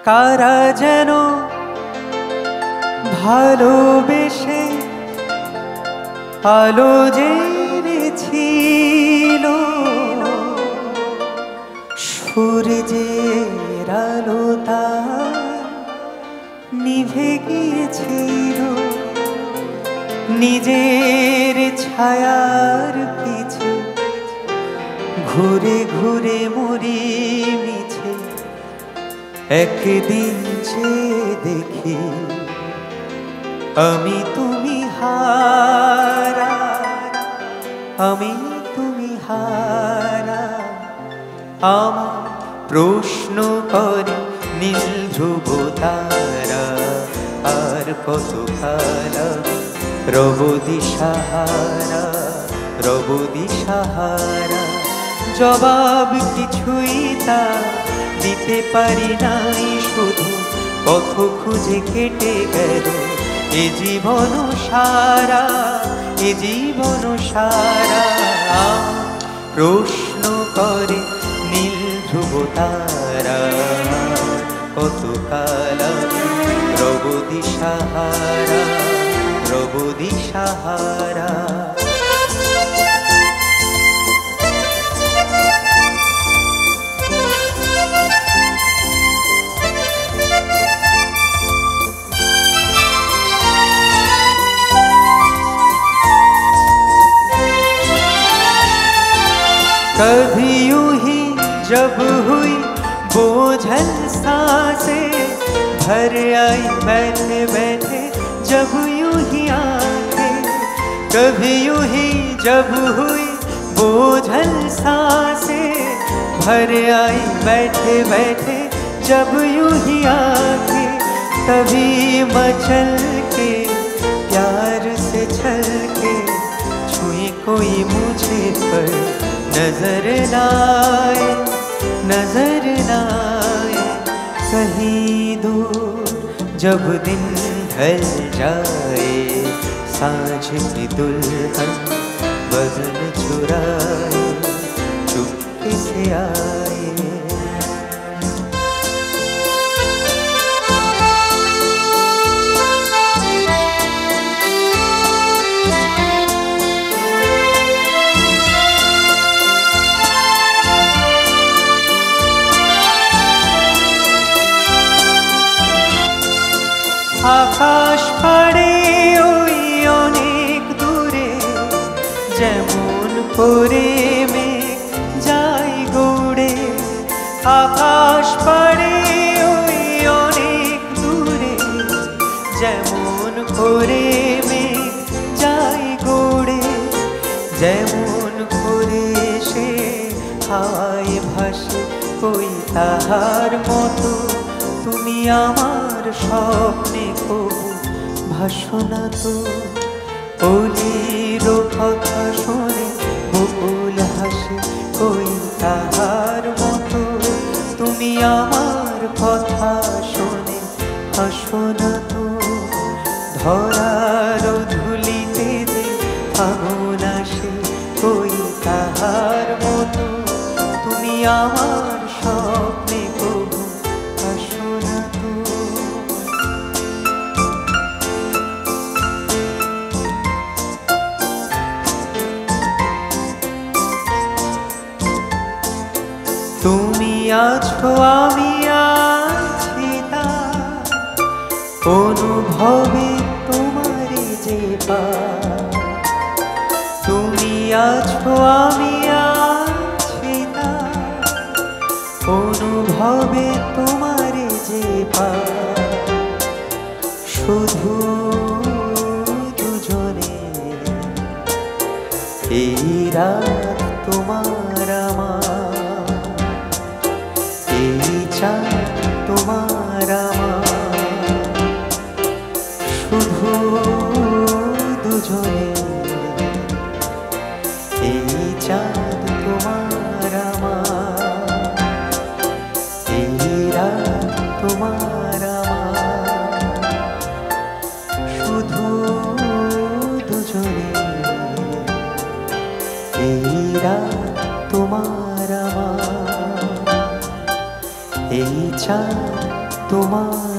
কারা যেন ভালোবেসে আলো জেনেছিল, সূর্যের আলো তার নিভে গিয়েছিল, নিজের ছায়ার পিছে ঘুরে ঘুরে মরি মিছে। একদিন যে দেখি আমি তুমি হারা, আমি তুমি হারা। আমার প্রশ্ন করে নীল ধ্রুব তারা, আর কত খারা রব দিশাহারা, রব দিশাহারা। জবাব কিছুই তা দিতে পারি নাই, শুধু পথ খুঁজে কেটে গেল এ জীবন সারা, এ জীবন সারা। প্রশ্ন করে নীল ধ্রুব তারা, কত কালা রব দিশাহারা, রব দিশাহারা। कभी यूं ही जब हुई बोझल सांसें, भर आई बैठे बैठे जब यूं ही आंखें। कभी यूं ही जब हुई बोझल सांसें, भर आई बैठे बैठे जब यूं ही आंखें। तभी मचल के प्यार से छल के छुए कोई मुझे पर नजर नाए, नजर नाए। कहीं दूर जब दिन ढल जाए, सांझ की दुल्हन वजन चुराए चुपके से आए। আকাশ পাড়ে ওই অনেক দূরে, যেমন করে মেঘ যাই গৌড়ে। আকাশ পাড়ে ওই অনেক দূরে, যেমন করে মেঘ যাই গৌড়ে। যেমন করে সে হাওয়ায় ভাসে কই তাহার মতো, তুমি আমার স্বপ্নে কবু ভাসো না তো। অলির কথা শোনে বকুল হাসে কই তাহার মতো, তুমি আমার কথা শোনে হাসো না তো। ধরার ধুলিতে যে আগুন আসে কই তাহার মতো, তুমি আমার স্বপ্নে কবু হাসো না তো। তুমি আছো আমি আছি তা অনুভবে তোমারে যে পা। তুমি আছো আমি আছি তা অনুভবে তোমারে যে পা। শুধু দুজনে এই রাত তোমার আমার, এই চাঁদ তোমার আমার। শুধু দুজনে এই চাঁদ তোমার আমার, এই রাত তোমার আমার। শুধু দুজনে এই রাত তোমার আমার, এই চাঁদ তোমার